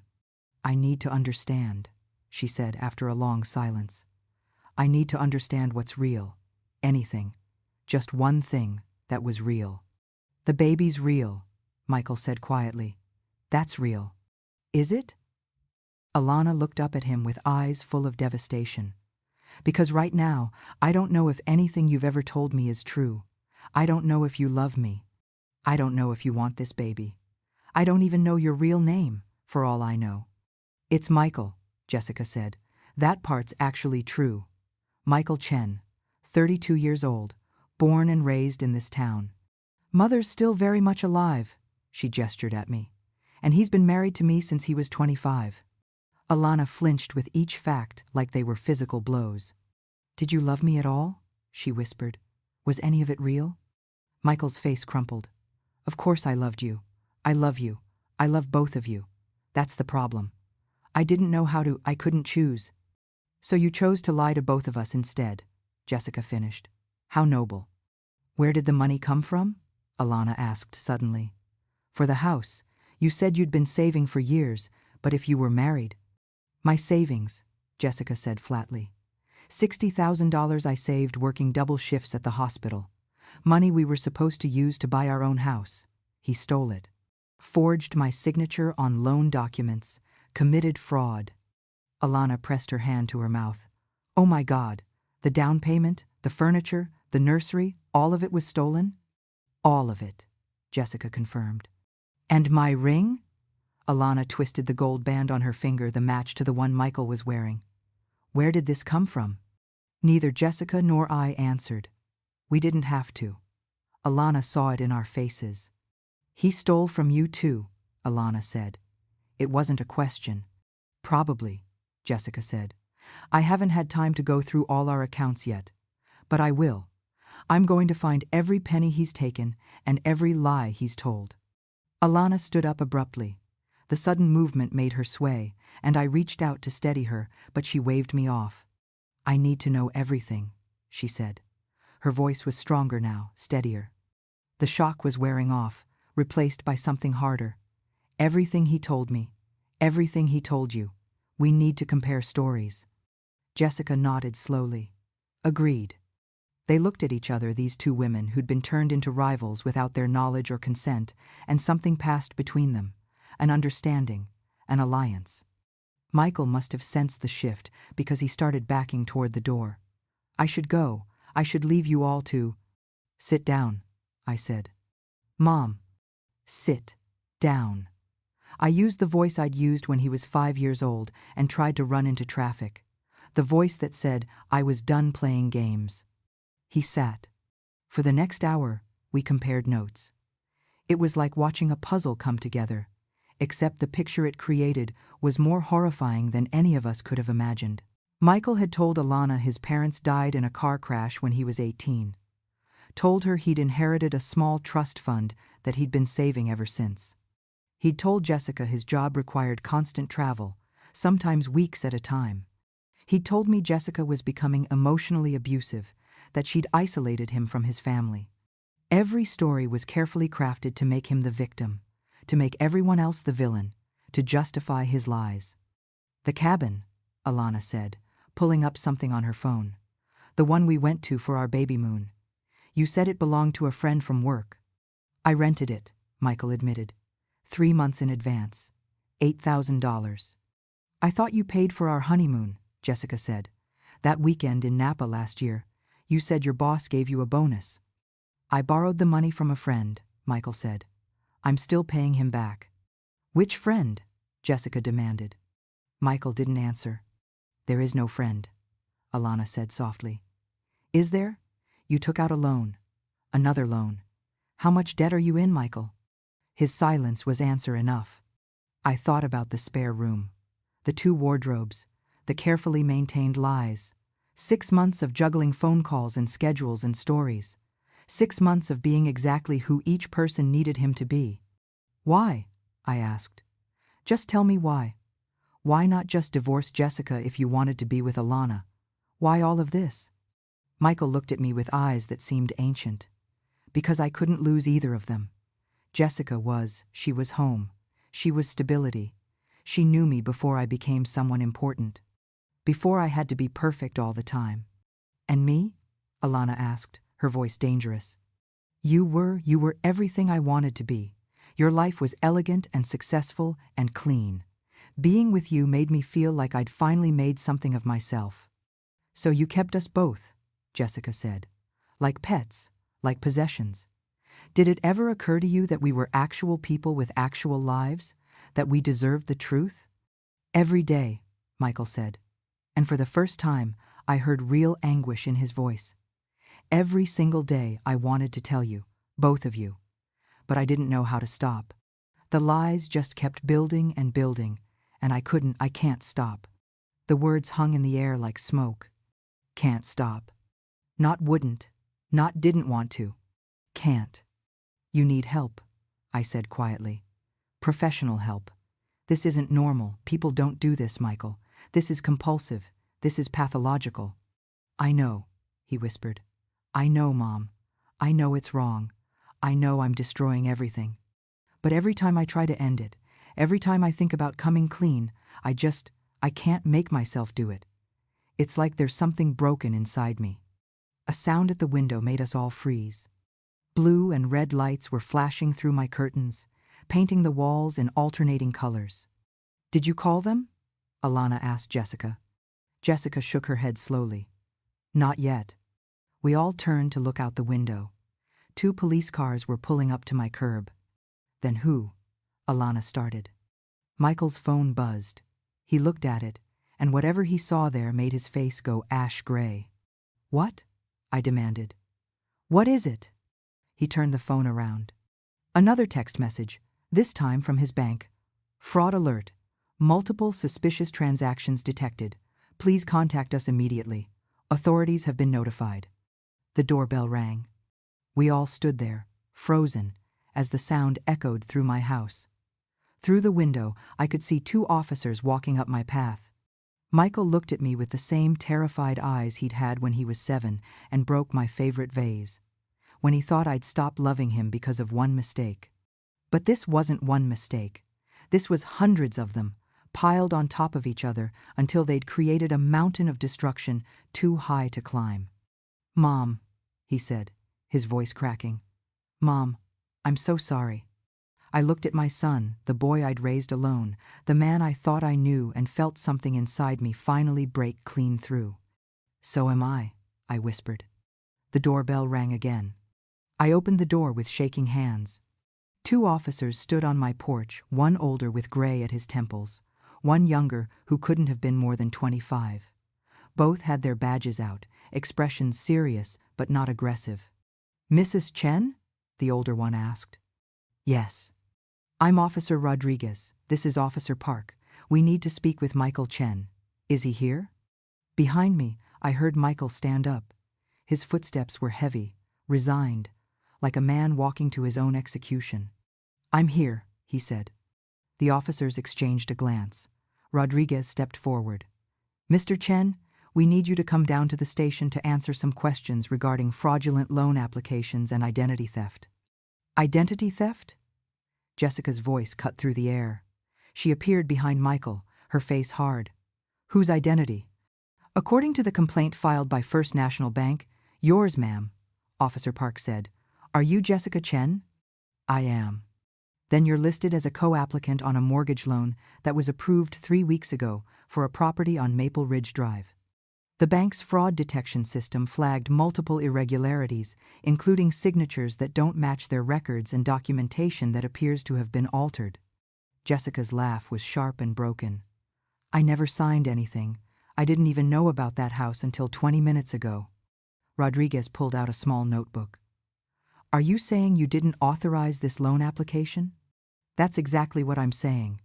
I need to understand, she said after a long silence. I need to understand what's real. Anything. Just one thing that was real. The baby's real, Michael said quietly. That's real. Is it? Alana looked up at him with eyes full of devastation. Because right now, I don't know if anything you've ever told me is true. I don't know if you love me. I don't know if you want this baby. I don't even know your real name, for all I know. It's Michael, Jessica said. That part's actually true. Michael Chen, 32 years old, born and raised in this town. Mother's still very much alive, she gestured at me. And he's been married to me since he was 25. Alana flinched with each fact like they were physical blows. Did you love me at all? She whispered. Was any of it real? Michael's face crumpled. Of course I loved you. I love you. I love both of you. That's the problem. I didn't know how to, I couldn't choose. So you chose to lie to both of us instead, Jessica finished. How noble. Where did the money come from? Alana asked suddenly. For the house. You said you'd been saving for years, but if you were married. My savings, Jessica said flatly. $60,000 I saved working double shifts at the hospital. Money we were supposed to use to buy our own house. He stole it. Forged my signature on loan documents. Committed fraud. Alana pressed her hand to her mouth. Oh my God. The down payment, the furniture, the nursery, all of it was stolen? All of it, Jessica confirmed. And my ring? Alana twisted the gold band on her finger, the match to the one Michael was wearing. Where did this come from? Neither Jessica nor I answered. We didn't have to. Alana saw it in our faces. He stole from you too, Alana said. It wasn't a question. Probably, Jessica said. I haven't had time to go through all our accounts yet. But I will. I'm going to find every penny he's taken and every lie he's told. Alana stood up abruptly. The sudden movement made her sway, and I reached out to steady her, but she waved me off. I need to know everything, she said. Her voice was stronger now, steadier. The shock was wearing off, replaced by something harder. Everything he told me. Everything he told you. We need to compare stories. Jessica nodded slowly. Agreed. They looked at each other, these two women who'd been turned into rivals without their knowledge or consent, and something passed between them, an understanding, an alliance. Michael must have sensed the shift because he started backing toward the door. I should go. I should leave you all to… Sit down, I said. Mom. Sit down. I used the voice I'd used when he was 5 years old and tried to run into traffic. The voice that said I was done playing games. He sat. For the next hour, we compared notes. It was like watching a puzzle come together, except the picture it created was more horrifying than any of us could have imagined. Michael had told Alana his parents died in a car crash when he was 18. Told her he'd inherited a small trust fund that he'd been saving ever since. He'd told Jessica his job required constant travel, sometimes weeks at a time. He'd told me Jessica was becoming emotionally abusive, that she'd isolated him from his family. Every story was carefully crafted to make him the victim, to make everyone else the villain, to justify his lies. The cabin, Alana said, pulling up something on her phone. The one we went to for our baby moon. You said it belonged to a friend from work. I rented it, Michael admitted. 3 months in advance. $8,000. I thought you paid for our honeymoon, Jessica said. That weekend in Napa last year, you said your boss gave you a bonus. I borrowed the money from a friend, Michael said. I'm still paying him back. Which friend? Jessica demanded. Michael didn't answer. There is no friend, Alana said softly. Is there? You took out a loan. Another loan. How much debt are you in, Michael? His silence was answer enough. I thought about the spare room, the 2 wardrobes, the carefully maintained lies. 6 months of juggling phone calls and schedules and stories. 6 months of being exactly who each person needed him to be. Why? I asked. Just tell me why. Why not just divorce Jessica if you wanted to be with Alana? Why all of this? Michael looked at me with eyes that seemed ancient. Because I couldn't lose either of them. Jessica she was home. She was stability. She knew me before I became someone important. Before I had to be perfect all the time. And me? Alana asked, her voice dangerous. You were everything I wanted to be. Your life was elegant and successful and clean. Being with you made me feel like I'd finally made something of myself. So you kept us both, Jessica said. Like pets, like possessions. Did it ever occur to you that we were actual people with actual lives? That we deserved the truth? Every day, Michael said. And for the first time, I heard real anguish in his voice. Every single day I wanted to tell you, both of you. But I didn't know how to stop. The lies just kept building and building, and I can't stop. The words hung in the air like smoke. Can't stop. Not wouldn't, not didn't want to. Can't. You need help, I said quietly. Professional help. This isn't normal. People don't do this, Michael. This is compulsive. This is pathological. I know, he whispered. I know, Mom. I know it's wrong. I know I'm destroying everything. But every time I try to end it, every time I think about coming clean, I can't make myself do it. It's like there's something broken inside me. A sound at the window made us all freeze. Blue and red lights were flashing through my curtains, painting the walls in alternating colors. Did you call them? Alana asked Jessica. Jessica shook her head slowly. Not yet. We all turned to look out the window. 2 police cars were pulling up to my curb. Then who? Alana started. Michael's phone buzzed. He looked at it, and whatever he saw there made his face go ash gray. What? I demanded. What is it? He turned the phone around. Another text message, this time from his bank. Fraud alert. Multiple suspicious transactions detected. Please contact us immediately. Authorities have been notified. The doorbell rang. We all stood there, frozen, as the sound echoed through my house. Through the window, I could see 2 officers walking up my path. Michael looked at me with the same terrified eyes he'd had when he was 7 and broke my favorite vase. When he thought I'd stopped loving him because of one mistake. But this wasn't one mistake. This was hundreds of them, piled on top of each other until they'd created a mountain of destruction too high to climb. "Mom," he said, his voice cracking. "Mom, I'm so sorry." I looked at my son, the boy I'd raised alone, the man I thought I knew, and felt something inside me finally break clean through. "So am I whispered. The doorbell rang again. I opened the door with shaking hands. 2 officers stood on my porch, one older with gray at his temples, one younger who couldn't have been more than 25. Both had their badges out, expressions serious but not aggressive. "Mrs. Chen?" the older one asked. "Yes." "I'm Officer Rodriguez. This is Officer Park. We need to speak with Michael Chen. Is he here?" Behind me, I heard Michael stand up. His footsteps were heavy, resigned, like a man walking to his own execution. "I'm here," he said. The officers exchanged a glance. Rodriguez stepped forward. "Mr. Chen, we need you to come down to the station to answer some questions regarding fraudulent loan applications and identity theft." "Identity theft?" Jessica's voice cut through the air. She appeared behind Michael, her face hard. "Whose identity?" "According to the complaint filed by First National Bank, yours, ma'am," Officer Park said. "Are you Jessica Chen?" "I am." "Then you're listed as a co-applicant on a mortgage loan that was approved 3 weeks ago for a property on Maple Ridge Drive. The bank's fraud detection system flagged multiple irregularities, including signatures that don't match their records and documentation that appears to have been altered." Jessica's laugh was sharp and broken. "I never signed anything. I didn't even know about that house until 20 minutes ago." Rodriguez pulled out a small notebook. "Are you saying you didn't authorize this loan application?" "That's exactly what I'm saying.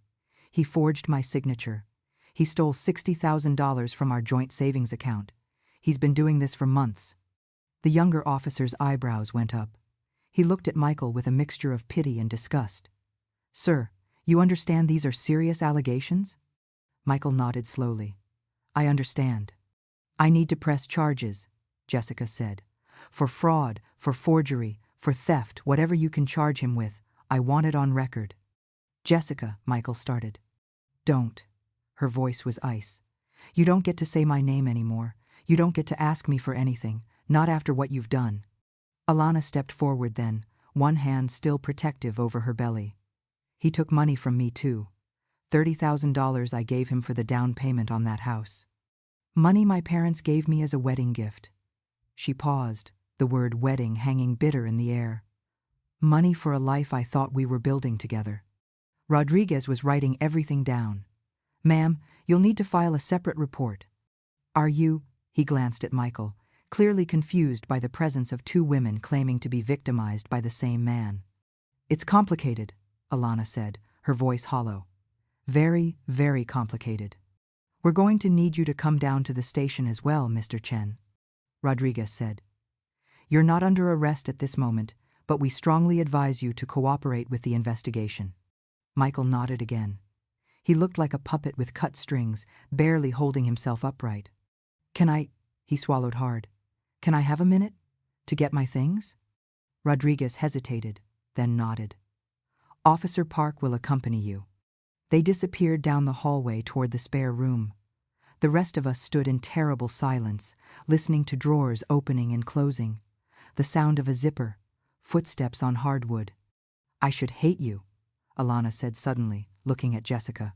He forged my signature. He stole $60,000 from our joint savings account. He's been doing this for months." The younger officer's eyebrows went up. He looked at Michael with a mixture of pity and disgust. "Sir, you understand these are serious allegations?" Michael nodded slowly. "I understand." "I need to press charges," Jessica said. "For fraud, for forgery, for theft, whatever you can charge him with, I want it on record." "Jessica," Michael started. "Don't." Her voice was ice. "You don't get to say my name anymore. You don't get to ask me for anything, not after what you've done." Alana stepped forward then, one hand still protective over her belly. "He took money from me too. $30,000 I gave him for the down payment on that house. Money my parents gave me as a wedding gift." She paused, the word wedding hanging bitter in the air. "Money for a life I thought we were building together." Rodriguez was writing everything down. "Ma'am, you'll need to file a separate report." "Are you?" He glanced at Michael, clearly confused by the presence of 2 women claiming to be victimized by the same man. "It's complicated," Alana said, her voice hollow. "Very, very complicated. We're going to need you to come down to the station as well, Mr. Chen," Rodriguez said. "You're not under arrest at this moment, but we strongly advise you to cooperate with the investigation." Michael nodded again. He looked like a puppet with cut strings, barely holding himself upright. "Can I?" He swallowed hard. "Can I have a minute? To get my things?" Rodriguez hesitated, then nodded. "Officer Park will accompany you." They disappeared down the hallway toward the spare room. The rest of us stood in terrible silence, listening to drawers opening and closing, the sound of a zipper, footsteps on hardwood. "I should hate you," Alana said suddenly, looking at Jessica.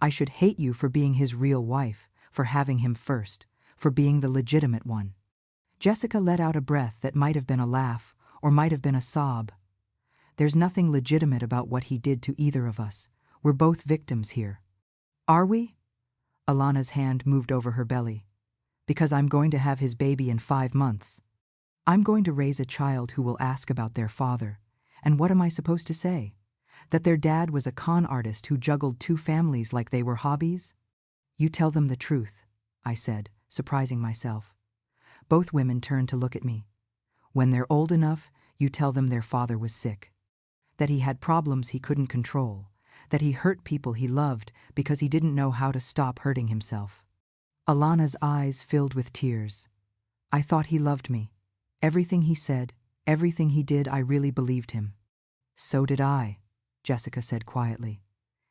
"I should hate you for being his real wife, for having him first, for being the legitimate one." Jessica let out a breath that might have been a laugh, or might have been a sob. "There's nothing legitimate about what he did to either of us. We're both victims here." "Are we?" Alana's hand moved over her belly. "Because I'm going to have his baby in 5 months. I'm going to raise a child who will ask about their father. And what am I supposed to say? That their dad was a con artist who juggled 2 families like they were hobbies?" "You tell them the truth," I said, surprising myself. Both women turned to look at me. "When they're old enough, you tell them their father was sick. That he had problems he couldn't control. That he hurt people he loved because he didn't know how to stop hurting himself." Alana's eyes filled with tears. "I thought he loved me. Everything he said, everything he did, I really believed him." "So did I," Jessica said quietly.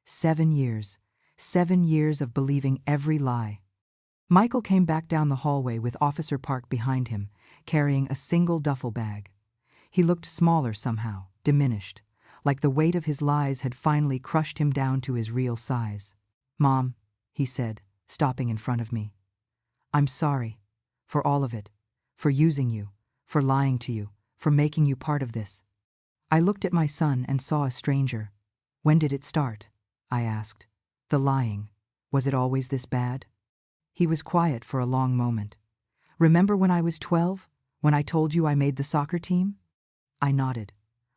7 years. 7 years of believing every lie. Michael came back down the hallway with Officer Park behind him, carrying a single duffel bag. He looked smaller somehow, diminished, like the weight of his lies had finally crushed him down to his real size. "Mom," he said, stopping in front of me. "I'm sorry. For all of it. For using you. For lying to you. For making you part of this." I looked at my son and saw a stranger. "When did it start?" I asked. "The lying. Was it always this bad?" He was quiet for a long moment. "Remember when I was 12? When I told you I made the soccer team?" I nodded.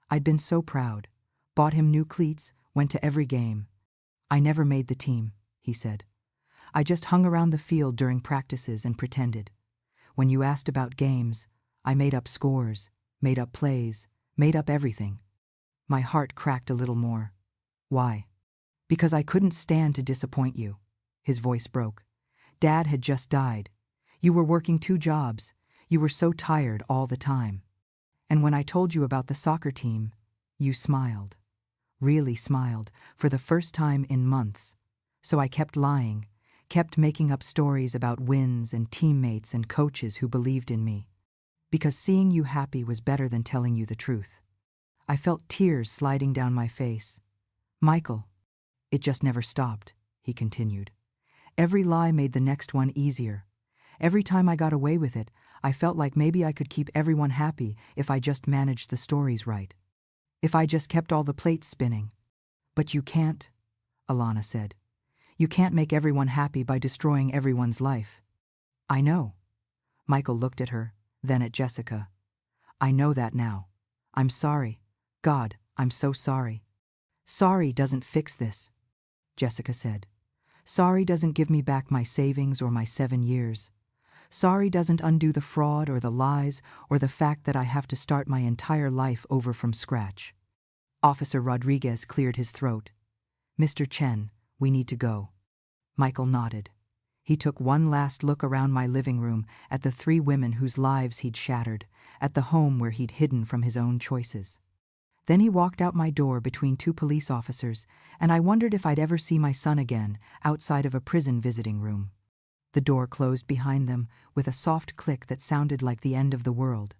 I'd been so proud. Bought him new cleats, went to every game. "I never made the team," he said. "I just hung around the field during practices and pretended. When you asked about games, I made up scores, made up plays, made up everything." My heart cracked a little more. "Why?" "Because I couldn't stand to disappoint you." His voice broke. "Dad had just died. You were working 2 jobs. You were so tired all the time. And when I told you about the soccer team, you smiled. Really smiled, for the first time in months. So I kept lying, kept making up stories about wins and teammates and coaches who believed in me. Because seeing you happy was better than telling you the truth." I felt tears sliding down my face. "Michael." "It just never stopped," he continued. "Every lie made the next one easier. Every time I got away with it, I felt like maybe I could keep everyone happy if I just managed the stories right. If I just kept all the plates spinning. But you can't," Alana said. "You can't make everyone happy by destroying everyone's life." "I know." Michael looked at her, then at Jessica. "I know that now. I'm sorry. God, I'm so sorry." "Sorry doesn't fix this," Jessica said. "Sorry doesn't give me back my savings or my 7 years. Sorry doesn't undo the fraud or the lies or the fact that I have to start my entire life over from scratch." Officer Rodriguez cleared his throat. "Mr. Chen, we need to go." Michael nodded. He took one last look around my living room at the 3 women whose lives he'd shattered, at the home where he'd hidden from his own choices. Then he walked out my door between 2 police officers, and I wondered if I'd ever see my son again outside of a prison visiting room. The door closed behind them with a soft click that sounded like the end of the world.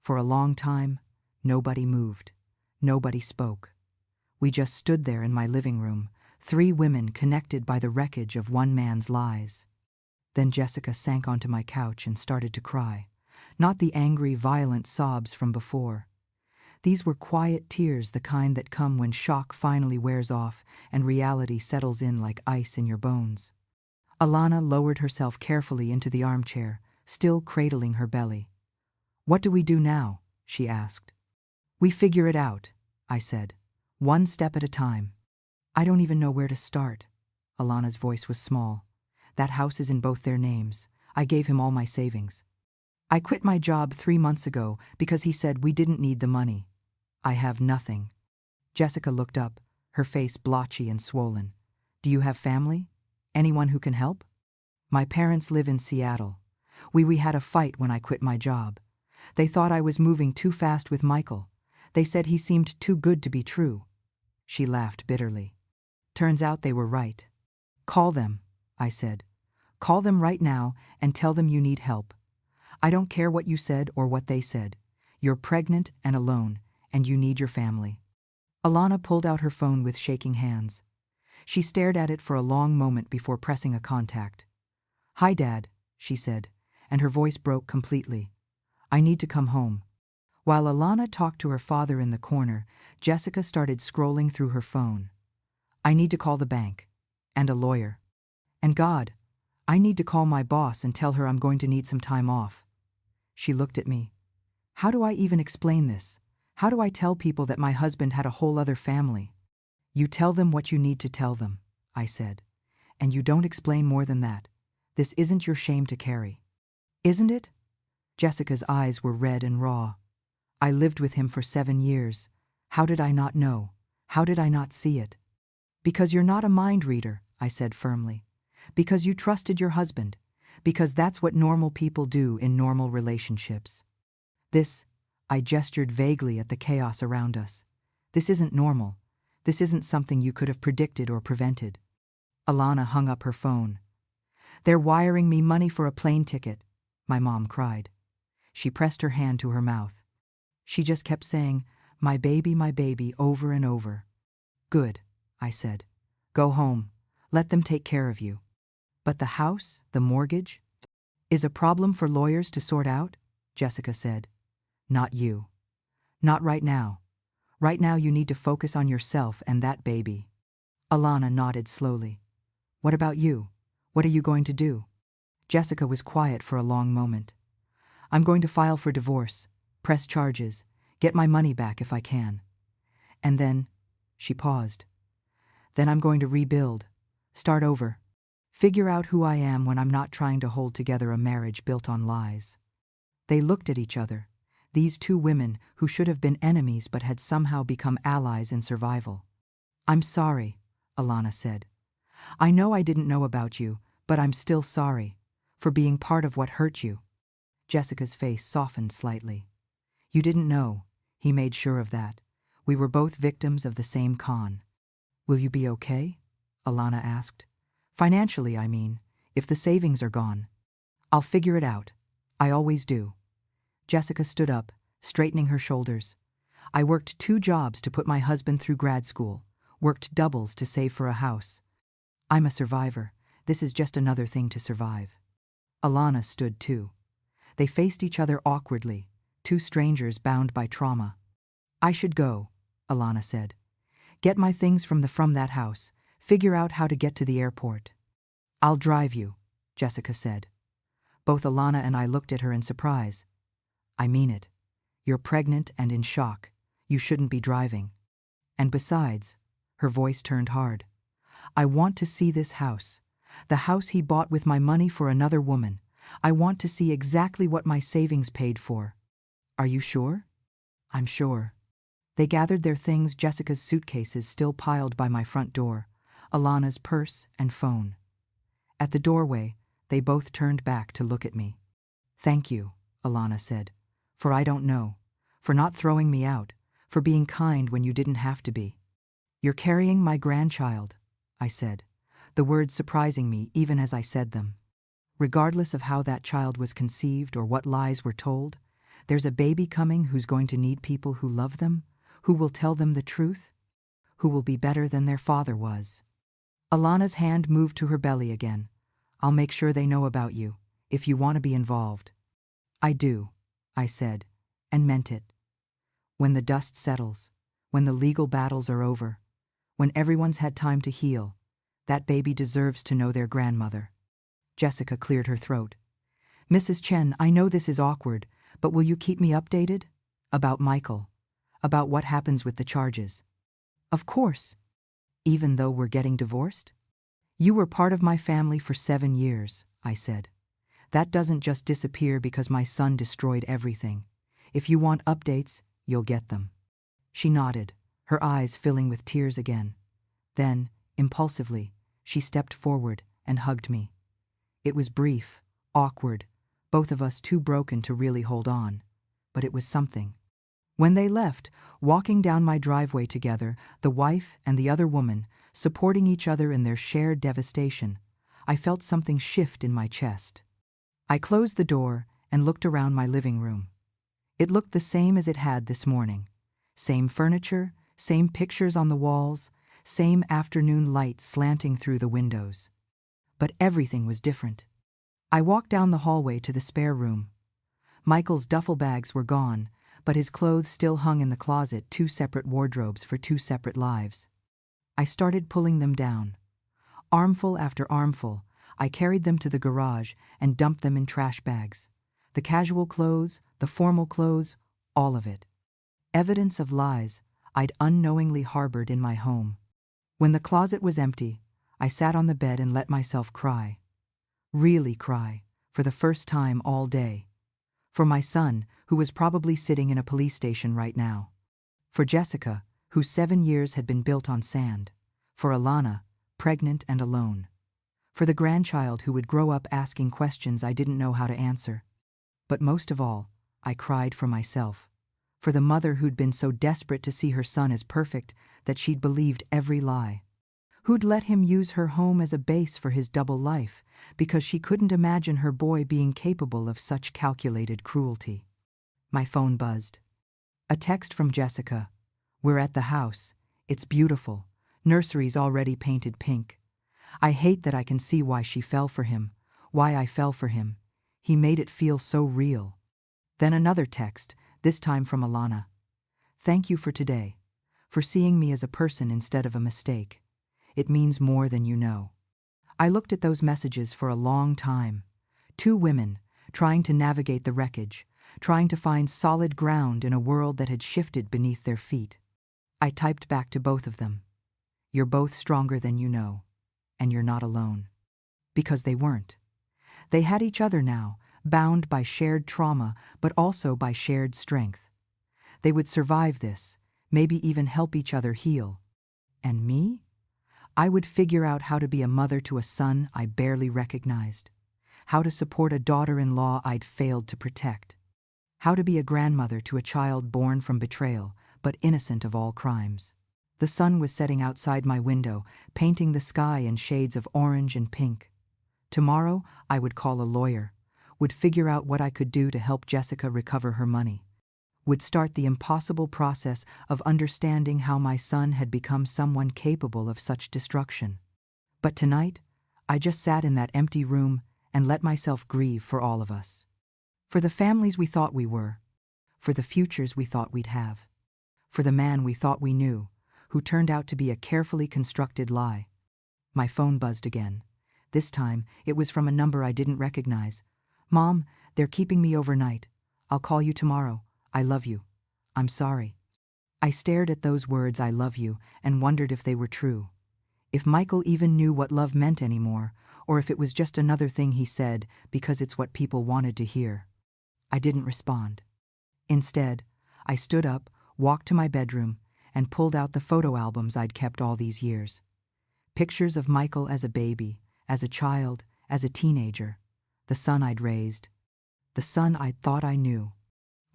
For a long time, nobody moved. Nobody spoke. We just stood there in my living room, 3 women connected by the wreckage of one man's lies. Then Jessica sank onto my couch and started to cry. Not the angry, violent sobs from before. These were quiet tears, the kind that come when shock finally wears off and reality settles in like ice in your bones. Alana lowered herself carefully into the armchair, still cradling her belly. "What do we do now?" she asked. "We figure it out," I said. "One step at a time." "I don't even know where to start." Alana's voice was small. "That house is in both their names. I gave him all my savings. I quit my job 3 months ago because he said we didn't need the money. I have nothing." Jessica looked up, her face blotchy and swollen. "Do you have family? Anyone who can help?" "My parents live in Seattle. We had a fight when I quit my job. They thought I was moving too fast with Michael. They said he seemed too good to be true." She laughed bitterly. "Turns out they were right." "Call them," I said. "Call them right now and tell them you need help. I don't care what you said or what they said. You're pregnant and alone, and you need your family." Alana pulled out her phone with shaking hands. She stared at it for a long moment before pressing a contact. "Hi, Dad," she said, and her voice broke completely. "I need to come home." While Alana talked to her father in the corner, Jessica started scrolling through her phone. "I need to call the bank. And a lawyer. And God, I need to call my boss and tell her I'm going to need some time off." She looked at me. "How do I even explain this? How do I tell people that my husband had a whole other family?" "You tell them what you need to tell them," I said. "And you don't explain more than that. This isn't your shame to carry." "Isn't it?" Jessica's eyes were red and raw. "I lived with him for 7 years. How did I not know? How did I not see it?" "Because you're not a mind reader," I said firmly. "Because you trusted your husband. Because that's what normal people do in normal relationships. This," I gestured vaguely at the chaos around us. "This isn't normal. This isn't something you could have predicted or prevented." Alana hung up her phone. "They're wiring me money for a plane ticket," my mom cried. She pressed her hand to her mouth. She just kept saying, my baby, over and over. "Good," I said. "Go home. Let them take care of you." "But the house, the mortgage?" "Is a problem for lawyers to sort out," Jessica said. "Not you. Not right now. Right now you need to focus on yourself and that baby." Alana nodded slowly. "What about you? What are you going to do?" Jessica was quiet for a long moment. "I'm going to file for divorce, press charges, get my money back if I can. And then," she paused, "then I'm going to rebuild, start over, figure out who I am when I'm not trying to hold together a marriage built on lies." They looked at each other, these two women who should have been enemies but had somehow become allies in survival. "I'm sorry," Alana said. "I know I didn't know about you, but I'm still sorry for being part of what hurt you." Jessica's face softened slightly. "You didn't know," he made sure of that. "We were both victims of the same con." "Will you be okay?" Alana asked. "Financially, I mean, if the savings are gone." "I'll figure it out. I always do." Jessica stood up, straightening her shoulders. "I worked 2 jobs to put my husband through grad school, worked doubles to save for a house. I'm a survivor. This is just another thing to survive." Alana stood too. They faced each other awkwardly, two strangers bound by trauma. "I should go," Alana said. "Get my things from that house, figure out how to get to the airport." "I'll drive you," Jessica said. Both Alana and I looked at her in surprise. "I mean it. You're pregnant and in shock. You shouldn't be driving. And besides," her voice turned hard, "I want to see this house. The house he bought with my money for another woman. I want to see exactly what my savings paid for." "Are you sure?" "I'm sure." They gathered their things, Jessica's suitcases still piled by my front door, Alana's purse and phone. At the doorway, they both turned back to look at me. "Thank you," Alana said, "for I don't know, for not throwing me out, for being kind when you didn't have to be." "You're carrying my grandchild," I said, the words surprising me even as I said them. "Regardless of how that child was conceived or what lies were told, there's a baby coming who's going to need people who love them, who will tell them the truth, who will be better than their father was." Alana's hand moved to her belly again. "I'll make sure they know about you, if you want to be involved." "I do," I said, and meant it. "When the dust settles, when the legal battles are over, when everyone's had time to heal, that baby deserves to know their grandmother." Jessica cleared her throat. "Mrs. Chen, I know this is awkward, but will you keep me updated? About Michael. About what happens with the charges." "Of course." "Even though we're getting divorced?" "You were part of my family for 7 years," I said. "That doesn't just disappear because my son destroyed everything. If you want updates, you'll get them." She nodded, her eyes filling with tears again. Then, impulsively, she stepped forward and hugged me. It was brief, awkward, both of us too broken to really hold on, but it was something. When they left, walking down my driveway together, the wife and the other woman, supporting each other in their shared devastation, I felt something shift in my chest. I closed the door and looked around my living room. It looked the same as it had this morning. Same furniture, same pictures on the walls, same afternoon light slanting through the windows. But everything was different. I walked down the hallway to the spare room. Michael's duffel bags were gone, but his clothes still hung in the closet, 2 separate wardrobes for 2 separate lives. I started pulling them down. Armful after armful, I carried them to the garage and dumped them in trash bags. The casual clothes, the formal clothes, all of it. Evidence of lies I'd unknowingly harbored in my home. When the closet was empty, I sat on the bed and let myself cry. Really cry, for the first time all day. For my son, who was probably sitting in a police station right now. For Jessica, whose 7 years had been built on sand. For Alana, pregnant and alone. For the grandchild who would grow up asking questions I didn't know how to answer. But most of all, I cried for myself. For the mother who'd been so desperate to see her son as perfect that she'd believed every lie. Who'd let him use her home as a base for his double life because she couldn't imagine her boy being capable of such calculated cruelty? My phone buzzed. A text from Jessica. "We're at the house. It's beautiful. Nursery's already painted pink. I hate that I can see why she fell for him, why I fell for him. He made it feel so real." Then another text, this time from Alana. "Thank you for today, for seeing me as a person instead of a mistake. It means more than you know." I looked at those messages for a long time. Two women, trying to navigate the wreckage, trying to find solid ground in a world that had shifted beneath their feet. I typed back to both of them. "You're both stronger than you know, and you're not alone." Because they weren't. They had each other now, bound by shared trauma, but also by shared strength. They would survive this, maybe even help each other heal. And me? I would figure out how to be a mother to a son I barely recognized, how to support a daughter-in-law I'd failed to protect, how to be a grandmother to a child born from betrayal, but innocent of all crimes. The sun was setting outside my window, painting the sky in shades of orange and pink. Tomorrow, I would call a lawyer, would figure out what I could do to help Jessica recover her money, would start the impossible process of understanding how my son had become someone capable of such destruction. But tonight, I just sat in that empty room and let myself grieve for all of us. For the families we thought we were, for the futures we thought we'd have, for the man we thought we knew, who turned out to be a carefully constructed lie. My phone buzzed again. This time, it was from a number I didn't recognize. "Mom, they're keeping me overnight. I'll call you tomorrow. I love you. I'm sorry." I stared at those words, "I love you," and wondered if they were true. If Michael even knew what love meant anymore, or if it was just another thing he said because it's what people wanted to hear. I didn't respond. Instead, I stood up, walked to my bedroom, and pulled out the photo albums I'd kept all these years. Pictures of Michael as a baby, as a child, as a teenager. The son I'd raised. The son I'd thought I knew.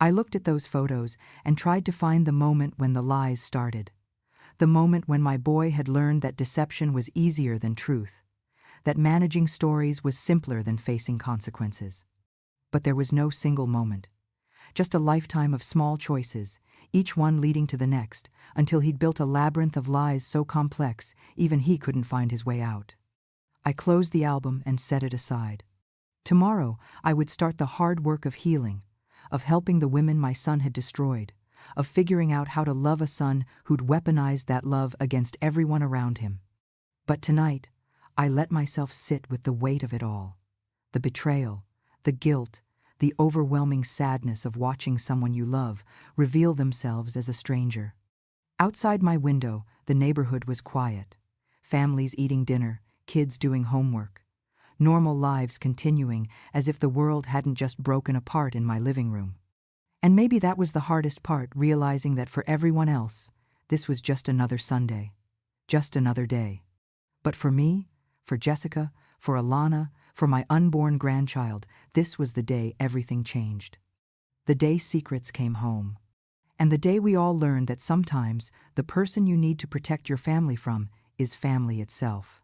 I looked at those photos and tried to find the moment when the lies started. The moment when my boy had learned that deception was easier than truth, that managing stories was simpler than facing consequences. But there was no single moment. Just a lifetime of small choices, each one leading to the next, until he'd built a labyrinth of lies so complex even he couldn't find his way out. I closed the album and set it aside. Tomorrow, I would start the hard work of healing, of helping the women my son had destroyed, of figuring out how to love a son who'd weaponized that love against everyone around him. But tonight, I let myself sit with the weight of it all. The betrayal, the guilt, the overwhelming sadness of watching someone you love reveal themselves as a stranger. Outside my window, the neighborhood was quiet. Families eating dinner, kids doing homework. Normal lives continuing as if the world hadn't just broken apart in my living room. And maybe that was the hardest part, realizing that for everyone else, this was just another Sunday. Just another day. But for me, for Jessica, for Alana, for my unborn grandchild, this was the day everything changed. The day secrets came home. And the day we all learned that sometimes the person you need to protect your family from is family itself.